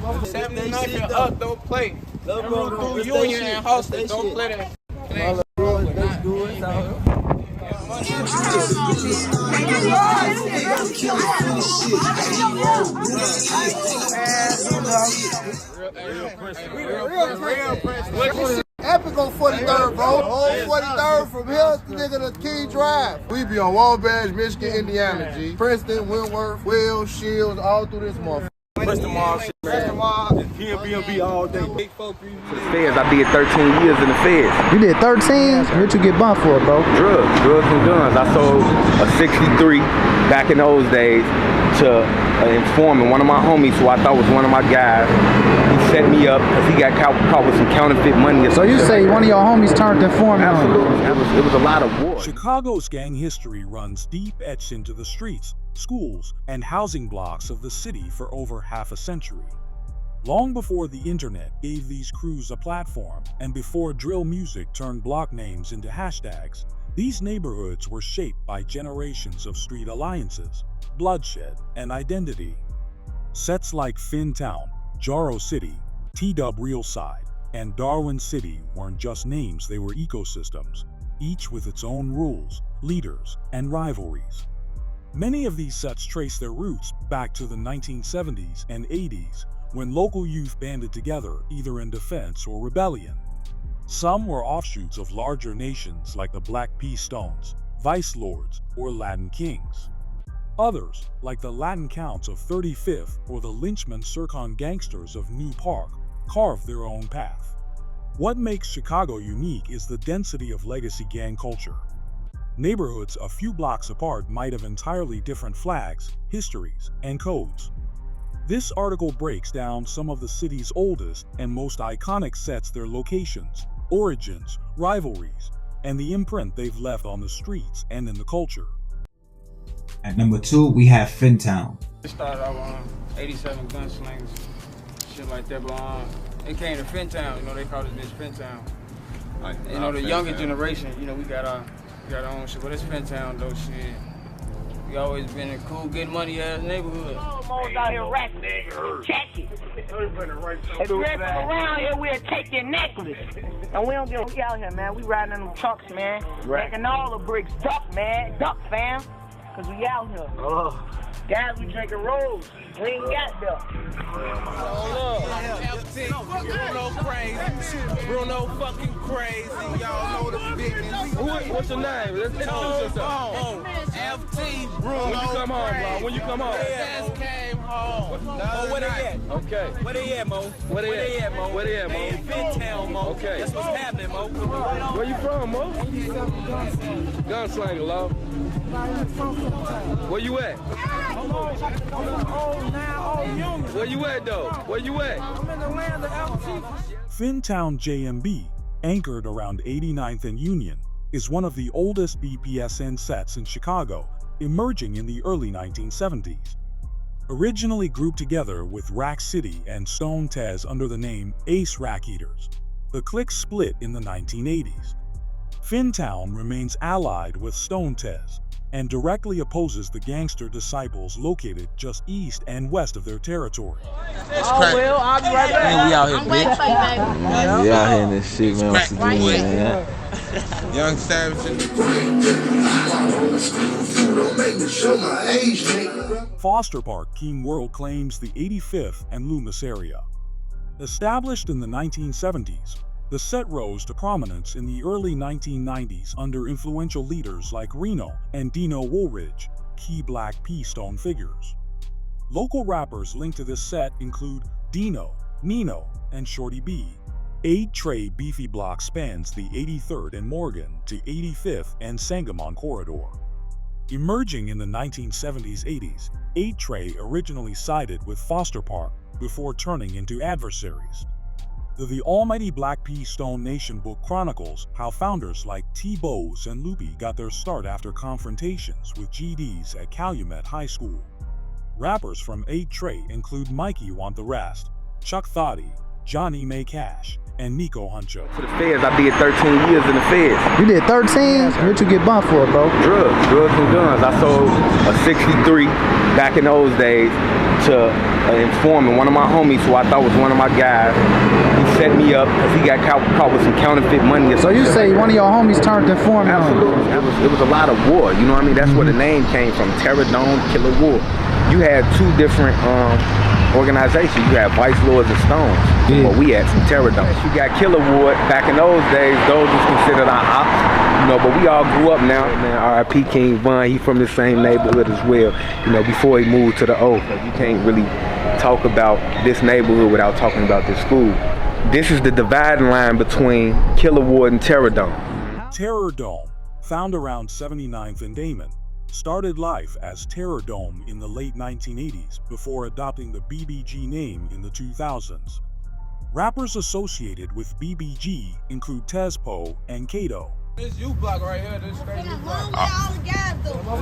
7-9 and up, don't play. Through Union and Hostel, don't play that. Epic on 43rd, bro. Whole 43rd from here to nigga to King Drive. We be on Wabash, Michigan, Indiana, G. Princeton, Wentworth, Wells, Shields, all through this motherfucker. Princeton Mobb, Princeton Mobb. BLB all day. Big folk. For the feds, I did 13 years in the feds. You did 13? What'd you get bumped for, bro? Drugs and guns. I sold a 63 back in those days to an informant, one of my homies who I thought was one of my guys. He set me up because he got caught with some counterfeit money. So you say one of your homies turned informant? Absolutely. It was a lot of war. Chicago's gang history runs deep, etched into the streets, schools, and housing blocks of the city for over half a century. Long before the internet gave these crews a platform, and before drill music turned block names into hashtags, these neighborhoods were shaped by generations of street alliances, bloodshed, and identity. Sets like FinnTown, Jaro City, Tdubb Realside, and Darwin City weren't just names, they were ecosystems, each with its own rules, leaders, and rivalries. Many of these sets trace their roots back to the 1970s and 80s, when local youth banded together either in defense or rebellion. Some were offshoots of larger nations like the Black P Stones, Vice Lords, or Latin Kings. Others, like the Latin Counts of 35th or the Lynchman Sircon Gangsters of New Park, carved their own path. What makes Chicago unique is the density of legacy gang culture. Neighborhoods a few blocks apart might have entirely different flags, histories, and codes. This article breaks down some of the city's oldest and most iconic sets, their locations, origins, rivalries, and the imprint they've left on the streets and in the culture. At number 2, we have FinnTown. It started out on 87 gunslingers, shit like that, but it came to FinnTown, you know, they call this bitch FinnTown. You know, the younger generation, you know, we got our own shit, but it's FinnTown though, shit. We always been a cool, good money ass neighborhood. Almost out here rapping, check it. If you're from around here, we'll take your necklace. And we don't get out here, man. We riding in them trucks, man. Making all the bricks duck, man. Duck, fam. Cause we out here. Guys, we drinking rolls. We ain't got duck. Bruno crazy. Bruno fucking crazy. Y'all know the business. What's your name? Let's introduce yourself. FT Bruno. When you come home, bro? When you come home? Just came home. Mo, where they at? Okay. Where they at, Mo? Where they at, Mo? Where they at, Mo? They in FinnTown, Mo. Okay. That's what's happening, Mo. Where you from, Mo? Gunslinger, love. Where you at? Where you at, though? Where you at? I'm in the land of LT. FinnTown JMB, anchored around 89th and Union, is one of the oldest BPSN sets in Chicago, emerging in the early 1970s. Originally grouped together with Rack City and Stone Tez under the name Ace Rack Eaters, the cliques split in the 1980s. FinnTown remains allied with Stone Tez and directly opposes the gangster disciples located just east and west of their territory. Well, I'll be right back. Man, we out here, We out here in this shit, man. What's the deal, man? Young Savage in the Foster Park, KeemWorld claims the 85th and Loomis area. Established in the 1970s, the set rose to prominence in the early 1990s under influential leaders like Reno and Deno Woolridge, key Black P Stone figures. Local rappers linked to this set include Deno, Nino, and Shorty B. 8-tray beefy block spans the 83rd and Morgan to 85th and Sangamon corridor. Emerging in the 1970s-80s, 8-tray originally sided with Foster Park before turning into adversaries. The Almighty Black P Stone Nation book chronicles how founders like T-Boz and Loopy got their start after confrontations with GDs at Calumet High School. Rappers from 8-tray include MikeyWantTheRest, Chuck Thotty, Johnny May Cash, and Nico Huncho. To the feds, I did 13 years in the feds. You did 13? What you get bumped for, bro? Drugs and guns. I sold a 63 back in those days to an informant, one of my homies who I thought was one of my guys. He set me up because he got caught with some counterfeit money. So you say one of your homies turned informant? Absolutely. It was a lot of war. You know what I mean? That's where the name came from. Territorial, Killer War. You had two different organizations. You had Vice Lords and Stones. Yeah. Well, we had some Territorial. You got Killer Ward. Back in those days, those was considered our ops. You know, but we all grew up now. Man, R.I.P. King Von, he from the same neighborhood as well. You know, before he moved to the O. You can't really talk about this neighborhood without talking about this school. This is the dividing line between Killer Ward and Terror Dome. Terror Dome, found around 79th and Damon, started life as Terror Dome in the late 1980s before adopting the BBG name in the 2000s. Rappers associated with BBG include Tezpo and Kato. This U block right here, this straight U block.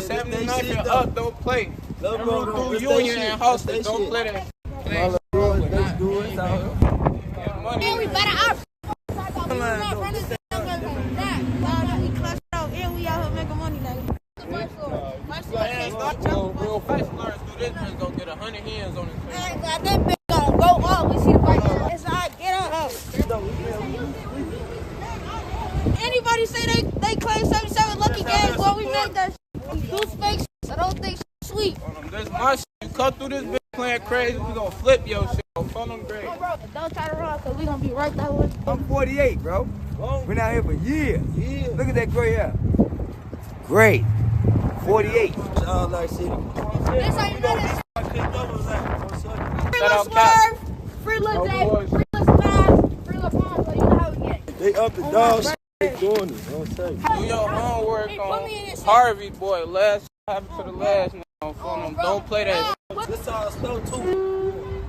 79th and up, don't play. Through Union and Hosted, don't play that. Let's do it. And we better up. And we out here making money like. Real fast learners do this, just gonna get 100 hands on it. That bitch gonna go up. We see the fight. It's alright, get up. Anybody say they claim 77 lucky games, well, we make that shit. Goose fake shit, so don't think shit sweet. This my shit. You cut through this bitch playing crazy, we gonna flip your shit. Phone them great. Don't try to run, cause we gonna be right that way. I'm 48, bro. Been out here for years. Look at that gray hair. Great. 48. Like City. This how you know this. Free Lil Swerve, Free Lil J, Free Lil Smash, Free Lil Pond, so you know how we get. They up the dog shit. They doing it. Don't say. Do your homework on Harvey, boy. Last happened to the last now. Phone them. Don't play that. This all slow too.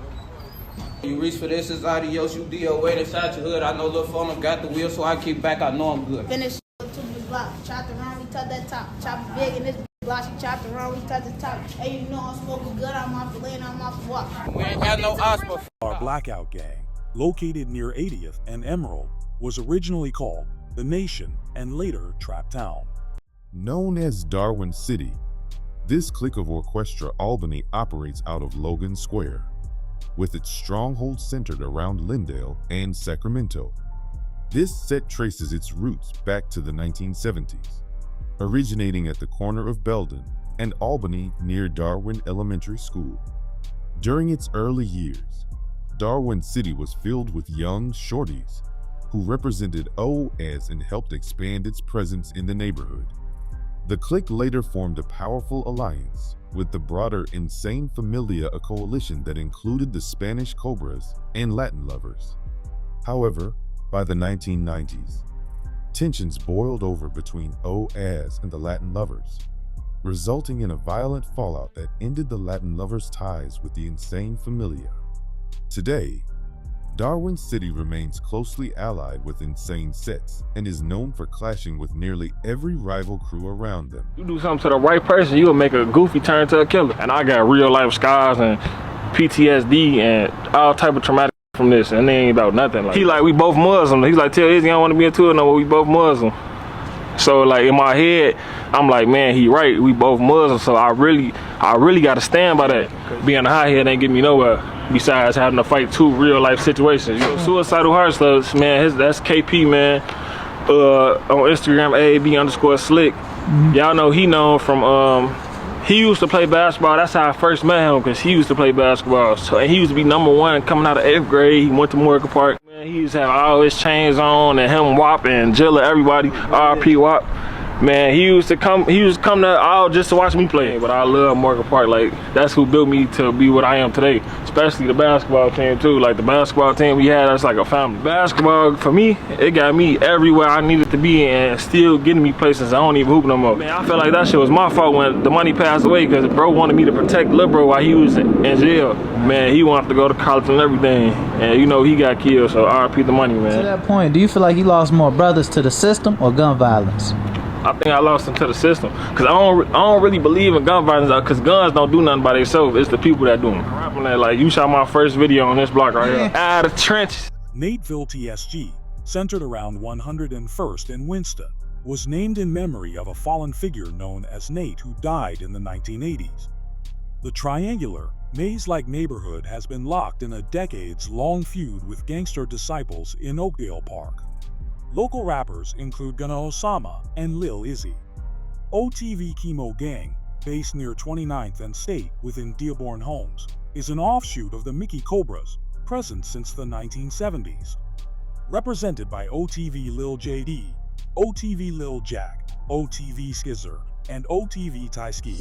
You reach for this, it's adios, you DOA inside your hood. I know Lil Phone got the wheel, so I keep back, I know I'm good. Finish to the block, chopped around, we touch that top. Chop it big in this block, she chopped around, we touch the top. Hey, you know I'm smoking good, I'm off the lane, I'm off the walk. We ain't got no osmo. Our Blackout Gang, located near 80th and Emerald, was originally called The Nation and later Trap Town. Known as Darwin City, this clique of Orchestra Albany operates out of Logan Square, with its stronghold centered around Lindale and Sacramento. This set traces its roots back to the 1970s, originating at the corner of Belden and Albany near Darwin Elementary School. During its early years, Darwin City was filled with young shorties who represented OAS and helped expand its presence in the neighborhood. The clique later formed a powerful alliance with the broader Insane Familia, a coalition that included the Spanish Cobras and Latin Lovers. However, by the 1990s, tensions boiled over between OAS and the Latin Lovers, resulting in a violent fallout that ended the Latin Lovers' ties with the Insane Familia. Today, Darwin City remains closely allied with Insane Sets and is known for clashing with nearly every rival crew around them. You do something to the right person, you'll make a goofy turn to a killer. And I got real life scars and PTSD and all type of traumatic from this, and they ain't about nothing. Like, he like, we both Muslim. He's like, tell Izzy I don't want to be into it no more, we both Muslim. So like in my head, I'm like, man, he right, we both Muslim, so I really gotta stand by that. Being a hothead ain't getting me nowhere, besides having to fight two real life situations. You know, Suicidal Heart Slugs, man, that's KP, man. On Instagram, AAB_slick. Y'all know he known from, he used to play basketball. That's how I first met him, because he used to play basketball. So, and he used to be #1 coming out of 8th grade. He went to Morgan Park. Man, he used to have all his chains on, and him, Wop, and Jilla, everybody. RP Wop. Man, he used to come to all just to watch me play. But I love Morgan Park. Like, that's who built me to be what I am today. Especially the basketball team too. Like the basketball team we had, that's like a family. Basketball, for me, it got me everywhere I needed to be and still getting me places I don't even hoop no more. Man, I feel like that shit was my fault when the money passed away, because bro wanted me to protect lil' bro while he was in jail. Man, he wanted to go to college and everything. And you know, he got killed, so RP the money, man. To that point, do you feel like you lost more brothers to the system or gun violence? I think I lost them to the system, because I don't really believe in gun violence, because guns don't do nothing by themselves. It's the people that do them. Rapping that, like, you shot my first video on this block right here. Out of the trenches. Nateville TSG, centered around 101st and Winston, was named in memory of a fallen figure known as Nate who died in the 1980s. The triangular, maze-like neighborhood has been locked in a decades-long feud with gangster disciples in Humboldt Park. Local rappers include Gunna Osama and Lil Izzy. OTV Chemo Gang, based near 29th and State within Dearborn Homes, is an offshoot of the Mickey Cobras, present since the 1970s. Represented by OTV Lil JD, OTV Lil Jack, OTV Skizzer, and OTV Tyski.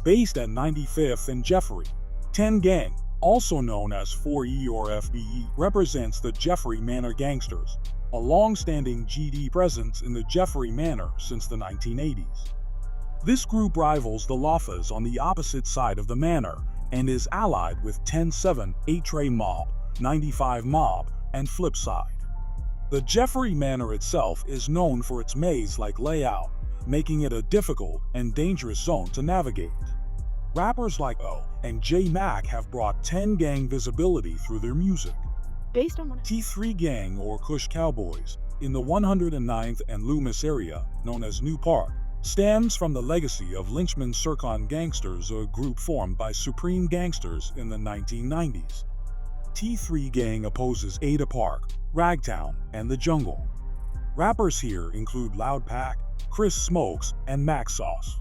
Based at 95th and Jeffrey, 10 Gang, also known as 4E or FBE, represents the Jeffrey Manor Gangsters, a long-standing GD presence in the Jeffrey Manor since the 1980s. This group rivals the Lafas on the opposite side of the Manor and is allied with 10-7, 8-Tray Mob, 95 Mob, and Flipside. The Jeffrey Manor itself is known for its maze-like layout, making it a difficult and dangerous zone to navigate. Rappers like O and J Mac have brought 10 Gang visibility through their music. Based on T3 Gang or Kush Cowboys, in the 109th and Loomis area, known as New Park, stems from the legacy of Lynchman Circon Gangsters, a group formed by Supreme Gangsters in the 1990s. T3 Gang opposes Ada Park, Ragtown, and The Jungle. Rappers here include Loud Pack, Chris Smokes, and Mac Sauce.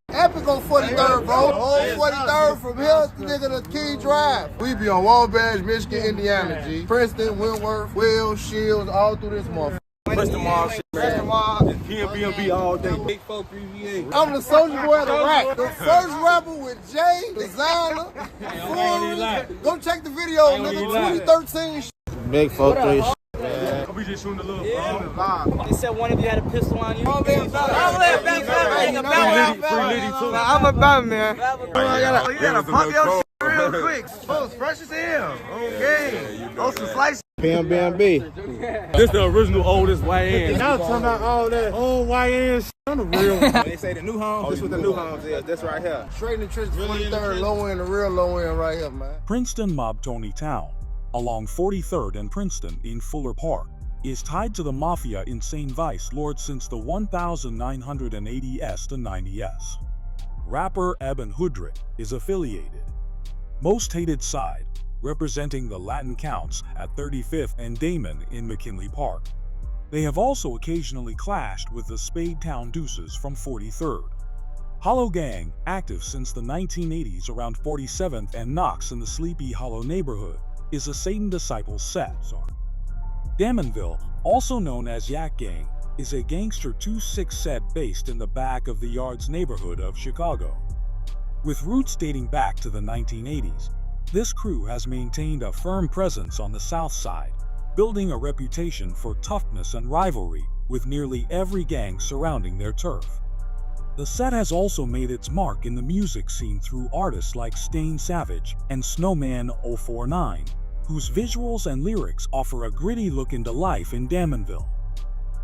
Epic on 43rd, bro. Whole 43rd from here to nigga to Key Drive. We be on Wabash, Michigan, Indiana, G. Princeton, Wentworth, Will, Shields, all through this motherfucker. Princeton Mobb, Princeton Mobb, PMB all day. Big 4-3-8. I'm the soldier boy of the rack. The first rapper with Jay, Designer, Fury. Go check the video, nigga. 2013. Big 4-3. We just shooting a little They said one of you had a pistol on you. I'm about, man. You gotta pump your shit real quick. Oh, it's fresh as hell. Okay. Oh, some slice. PMB. This the original oldest YN. Y'all talking about all that old YN shit. I'm the real one. They say the new homes. This what the new homes is. This right here. Straight in the trenches, 23rd, low end, the real low end right here, man. Princeton Mobb Town, along 43rd and Princeton in Fuller Park, is tied to the Mafia insane vice lord since the 1980s to 90s. Rapper Eben Hoodrick is affiliated. Most Hated Side, representing the Latin Counts at 35th and Damon in McKinley Park. They have also occasionally clashed with the Spadetown Deuces from 43rd. Hollow Gang, active since the 1980s around 47th and Knox in the Sleepy Hollow neighborhood, is a Satan Disciples set. Damonville, also known as Yak Gang, is a gangster 2-6 set based in the back of the Yards neighborhood of Chicago. With roots dating back to the 1980s, this crew has maintained a firm presence on the south side, building a reputation for toughness and rivalry with nearly every gang surrounding their turf. The set has also made its mark in the music scene through artists like Stain Savage and Snowman 049, whose visuals and lyrics offer a gritty look into life in Damonville.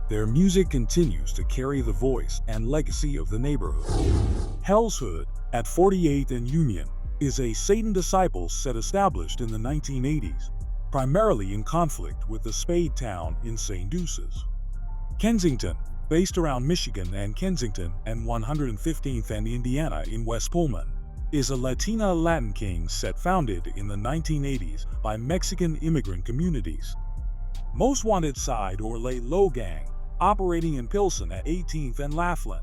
Their music continues to carry the voice and legacy of the neighborhood. Hell's Hood, at 48th and Union, is a Satan Disciples set established in the 1980s, primarily in conflict with the Spadetown in St. Deuces. Kensington, based around Michigan and Kensington and 115th and Indiana in West Pullman, is a Latina Latin King set founded in the 1980s by Mexican immigrant communities. Most Wanted Side or Lay Low Gang, operating in Pilsen at 18th and Laughlin,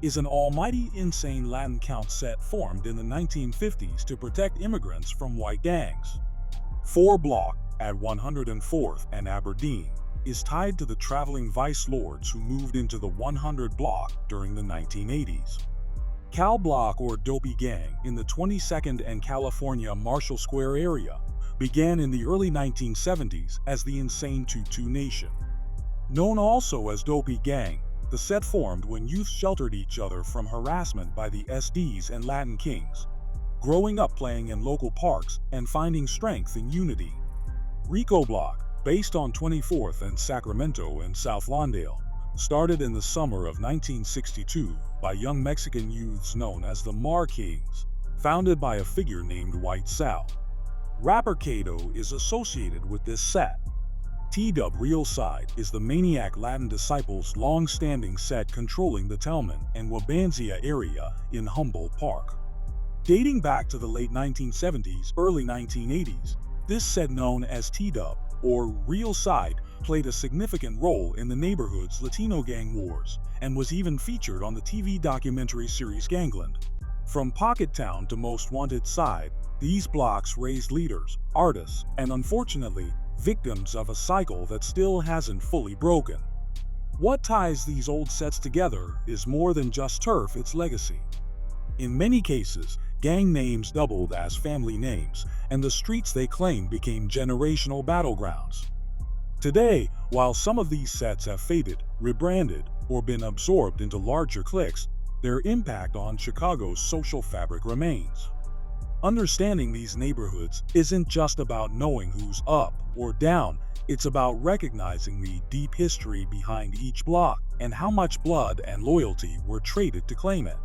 is an almighty insane Latin count set formed in the 1950s to protect immigrants from white gangs. 4 Block at 104th and Aberdeen is tied to the traveling vice lords who moved into the 100 Block during the 1980s. Cal Block or Dopey Gang in the 22nd and California Marshall Square area began in the early 1970s as the Insane Tutu Nation. Known also as Dopey Gang, the set formed when youth sheltered each other from harassment by the SDs and Latin Kings, growing up playing in local parks and finding strength in unity. Rico Block, based on 24th and Sacramento and South Lawndale, started in the summer of 1962 by young Mexican youths known as the Mar Kings, founded by a figure named White Sal. Rapper Kato is associated with this set. Tdubb Real Side is the Maniac Latin Disciples' long-standing set controlling the Talman and Wabansia area in Humboldt Park. Dating back to the late 1970s, early 1980s, this set known as Tdubb, or Real Side, played a significant role in the neighborhood's Latino gang wars and was even featured on the TV documentary series Gangland. From Pocket Town to Most Wanted Side, these blocks raised leaders, artists, and unfortunately, victims of a cycle that still hasn't fully broken. What ties these old sets together is more than just turf, it's legacy. In many cases, gang names doubled as family names, and the streets they claimed became generational battlegrounds. Today, while some of these sets have faded, rebranded, or been absorbed into larger cliques, their impact on Chicago's social fabric remains. Understanding these neighborhoods isn't just about knowing who's up or down, it's about recognizing the deep history behind each block and how much blood and loyalty were traded to claim it.